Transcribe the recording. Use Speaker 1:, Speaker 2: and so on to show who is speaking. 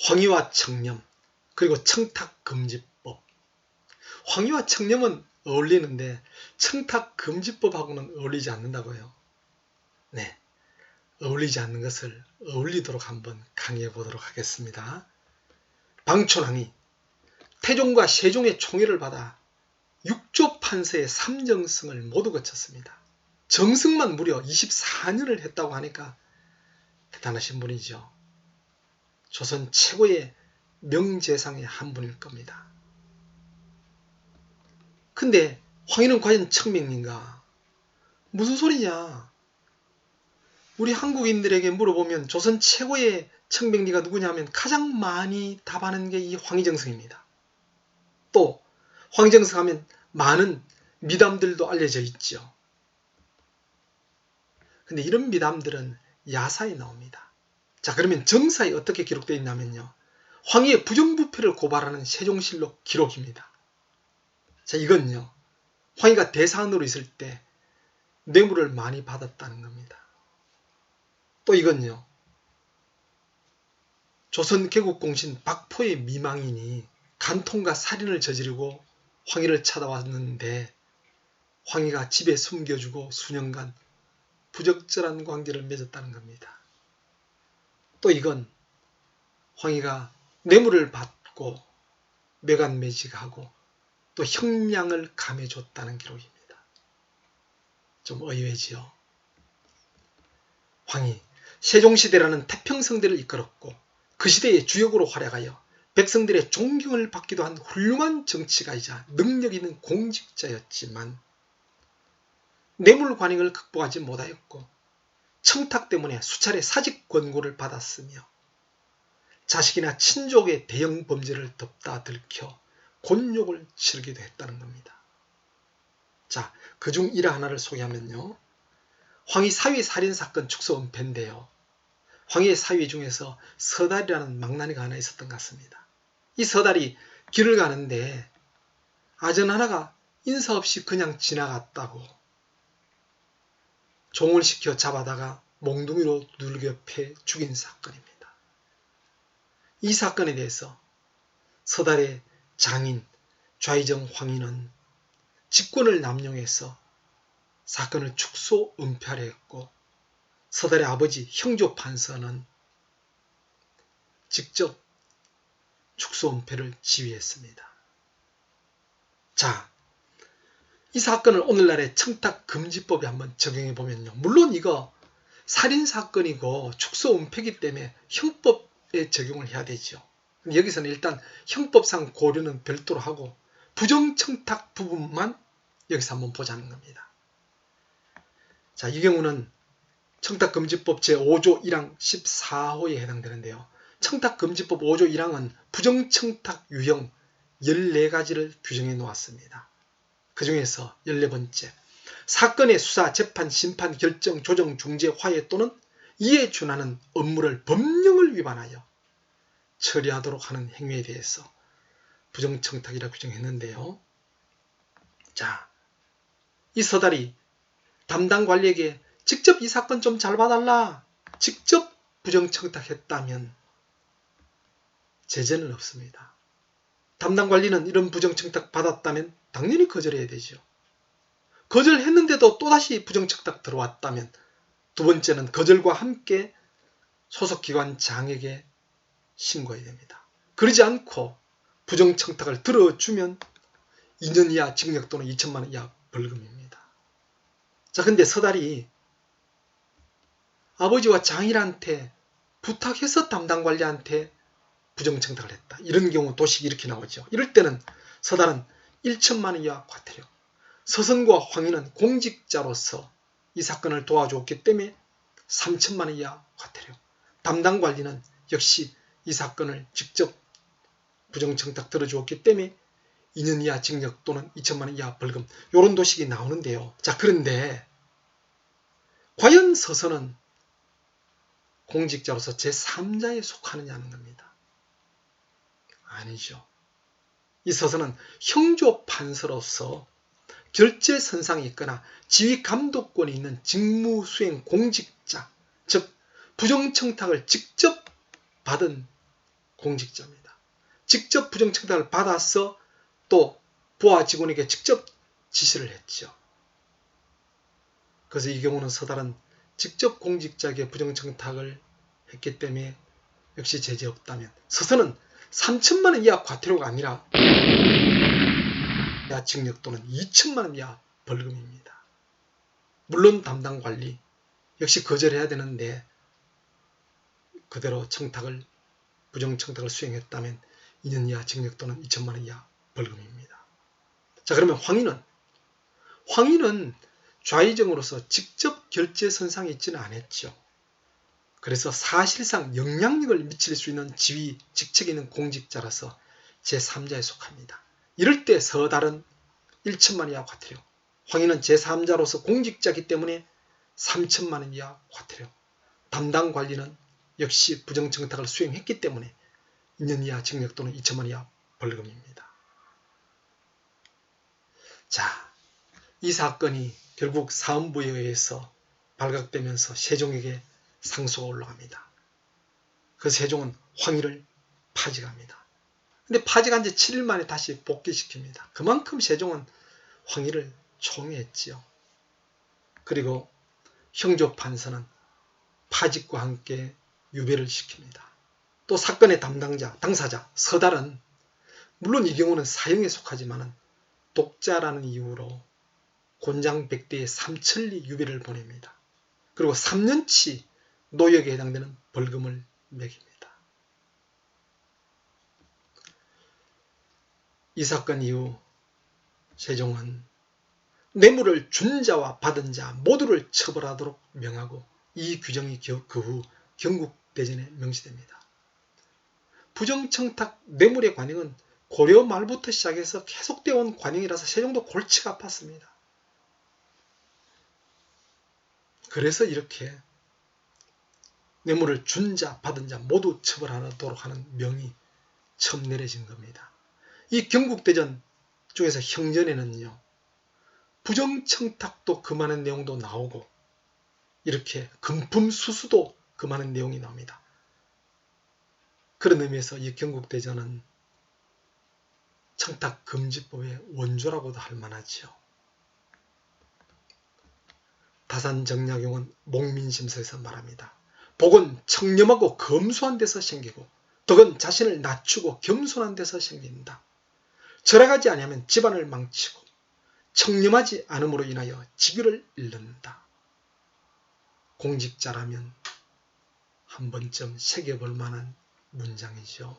Speaker 1: 황의와 청렴, 그리고 청탁금지법. 황의와 청렴은 어울리는데 청탁금지법하고는 어울리지 않는다고요. 네, 어울리지 않는 것을 어울리도록 한번 강의해 보도록 하겠습니다. 방촌항이 태종과 세종의 총애를 받아 6조 판서의 삼정승을 모두 거쳤습니다. 정승만 무려 24년을 했다고 하니까 대단하신 분이죠. 조선 최고의 명재상의 한 분일 겁니다. 근데 황희는 과연 청명인가? 무슨 소리냐? 우리 한국인들에게 물어보면 조선 최고의 청명리가 누구냐면 가장 많이 답하는 게 이 황희정승입니다. 또 황희정승 하면 많은 미담들도 알려져 있죠. 근데 이런 미담들은 야사에 나옵니다. 자, 그러면 정사에 어떻게 기록되어 있냐면요. 황희의 부정부패를 고발하는 세종실록 기록입니다. 자, 이건요. 황희가 대산으로 있을 때 뇌물을 많이 받았다는 겁니다. 또 이건요. 조선 개국공신 박포의 미망인이 간통과 살인을 저지르고 황희를 찾아왔는데 황희가 집에 숨겨주고 수년간 부적절한 관계를 맺었다는 겁니다. 또 이건 황희가 뇌물을 받고 매간매직하고 또 형량을 감해줬다는 기록입니다. 좀 의외지요. 황희, 세종시대라는 태평성대를 이끌었고 그 시대의 주역으로 활약하여 백성들의 존경을 받기도 한 훌륭한 정치가이자 능력 있는 공직자였지만 뇌물 관행을 극복하지 못하였고 청탁 때문에 수차례 사직 권고를 받았으며 자식이나 친족의 대형 범죄를 덮다 들켜 곤욕을 치르기도 했다는 겁니다. 자, 그중 일화 하나를 소개하면요. 황희 사위 살인사건 축소 은폐인데요. 황희의 사위 중에서 서달이라는 망나니가 하나 있었던 것 같습니다. 이 서달이 길을 가는데 아전 하나가 인사 없이 그냥 지나갔다고 종을 시켜 잡아다가 몽둥이로 두들겨 패 죽인 사건입니다. 이 사건에 대해서 서달의 장인 좌의정 황희는 직권을 남용해서 사건을 축소 은폐하려 했고 서달의 아버지 형조 판서는 직접 축소 은폐를 지휘했습니다. 자, 이 사건을 오늘날의 청탁금지법에 한번 적용해 보면요. 물론 이거 살인사건이고 축소 은폐이기 때문에 형법에 적용을 해야 되죠. 여기서는 일단 형법상 고려는 별도로 하고 부정청탁 부분만 여기서 한번 보자는 겁니다. 자, 이 경우는 청탁금지법 제5조 1항 14호에 해당되는데요. 청탁금지법 5조 1항은 부정청탁 유형 14가지를 규정해 놓았습니다. 그 중에서 14번째, 사건의 수사, 재판, 심판, 결정, 조정, 중재, 화해 또는 이에 준하는 업무를 법령을 위반하여 처리하도록 하는 행위에 대해서 부정청탁이라 규정했는데요. 자, 이 서달이 담당 관리에게 직접 이 사건 좀 잘 봐달라, 직접 부정청탁했다면 제재는 없습니다. 담당 관리는 이런 부정청탁 받았다면 당연히 거절해야 되죠. 거절했는데도 또다시 부정청탁 들어왔다면 두 번째는 거절과 함께 소속기관장에게 신고해야 됩니다. 그러지 않고 부정청탁을 들어주면 2년 이하 징역 또는 2천만 원 이하 벌금입니다. 자, 근데 서달이 아버지와 장인한테 부탁해서 담당 관리한테 부정청탁을 했다. 이런 경우 도식이 이렇게 나오죠. 이럴 때는 서달은 1천만 원 이하 과태료, 서선과 황희는 공직자로서 이 사건을 도와주었기 때문에 3천만 원 이하 과태료, 담당 관리는 역시 이 사건을 직접 부정청탁 들어주었기 때문에 2년 이하 징역 또는 2천만 원 이하 벌금, 이런 도식이 나오는데요. 자, 그런데 과연 서선은 공직자로서 제3자에 속하느냐는 겁니다. 아니죠. 이 서선은 형조 판서로서 결재선상이 있거나 지휘감독권이 있는 직무수행 공직자, 즉 부정청탁을 직접 받은 공직자입니다. 직접 부정청탁을 받아서 또 부하 직원에게 직접 지시를 했죠. 그래서 이 경우는 서달은 직접 공직자에게 부정청탁을 했기 때문에 역시 제재 없다면, 서서는 3천만 원 이하 과태료가 아니라 징역 또는 2천만 원 이하 벌금입니다. 물론 담당 관리 역시 거절해야 되는데 그대로 부정청탁을 수행했다면 2년 이하 징역 또는 2천만 원 이하 벌금입니다. 자, 그러면 황인은 좌의정으로서 직접 결재 선상에 있지는 않았죠. 그래서 사실상 영향력을 미칠 수 있는 지위, 직책이 있는 공직자라서 제3자에 속합니다. 이럴 때 서달은 1천만 원 이하 과태료, 황인은 제3자로서 공직자이기 때문에 3천만 원 이하 과태료, 담당 관리는 역시 부정청탁을 수행했기 때문에 2년 이하 징역 또는 2천만 원 이하 벌금입니다. 자, 이 사건이 결국 사헌부에 의해서 발각되면서 세종에게 상소가 올라갑니다. 그 세종은 황희를 파직합니다. 근데 파직한 지 7일 만에 다시 복귀시킵니다. 그만큼 세종은 황희를 총애했지요. 그리고 형조 판서는 파직과 함께 유배를 시킵니다. 또 사건의 당사자 서달은 물론 이 경우는 사형에 속하지만 독자라는 이유로 곤장 백대에 3천리 유배를 보냅니다. 그리고 3년치 노역에 해당되는 벌금을 매깁니다. 이 사건 이후 세종은 뇌물을 준 자와 받은 자 모두를 처벌하도록 명하고 이 규정이 그 후 경국대전에 명시됩니다. 부정청탁 뇌물의 관행은 고려 말부터 시작해서 계속되어 온 관행이라서 세종도 골치가 아팠습니다. 그래서 이렇게 뇌물을 준 자, 받은 자 모두 처벌하도록 하는 명이 처음 내려진 겁니다. 이 경국대전 중에서 형전에는요, 부정청탁도 금하는 내용도 나오고 이렇게 금품수수도 금하는 내용이 나옵니다. 그런 의미에서 이 경국대전은 청탁금지법의 원조라고도 할 만하죠. 다산정약용은 목민심서에서 말합니다. 복은 청렴하고 검소한 데서 생기고 덕은 자신을 낮추고 겸손한 데서 생긴다. 절약하지 아니하면 집안을 망치고 청렴하지 않음으로 인하여 직위를 잃는다. 공직자라면 한 번쯤 새겨볼 만한 문장이죠.